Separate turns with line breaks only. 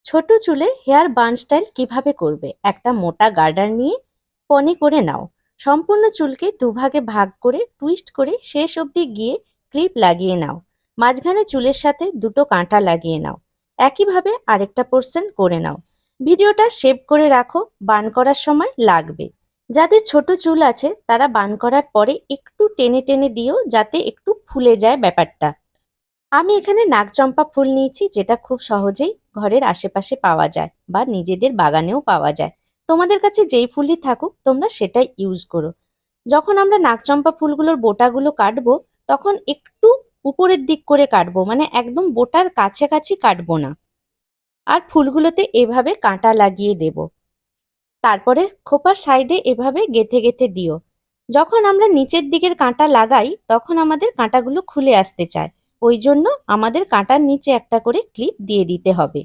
ছোট চুলে hair bun style কিভাবে করবে? একটা মোটা গার্ডার নিয়ে পনি করে নাও। সম্পূর্ণ চুলকে দুভাগে ভাগ করে টুইস্ট করে শেষ অবধি গিয়ে ক্লিপ লাগিয়ে নাও। মাঝখানে চুলের সাথে দুটো কাঁটা লাগিয়ে নাও। একইভাবে আরেকটা পোর্শন করে নাও। ভিডিওটা সেভ করে রাখো, বান করার সময় লাগবে। যাদের ছোট চুল আছে তারা বান করার পরে একটু টেনে টেনে দিও, যাতে একটু ফুলে যায় ব্যাপারটা। আমি এখানে নাগচম্পা ফুল নিয়েছি, যেটা খুব সহজেই ঘরের আশেপাশে পাওয়া যায় বা নিজেদের বাগানেও পাওয়া যায়। তোমাদের কাছে যেই ফুলই থাকুক তোমরা সেটাই ইউজ করো। যখন আমরা নাগচম্পা ফুলগুলোর বোটাগুলো কাটবো, তখন একটু উপরের দিক করে কাটবো, মানে একদম বোটার কাছাকাছি কাটবো না। আর ফুলগুলোতে এভাবে কাঁটা লাগিয়ে দেব। তারপরে খোপার সাইডে এভাবে গেঁথে গেঁথে দিও। যখন আমরা নিচের দিকের কাঁটা লাগাই তখন আমাদের কাঁটাগুলো খুলে আসতে চায়, ওই জন্য আমাদের কাঁটার নিচে একটা করে ক্লিপ দিয়ে দিতে হবে।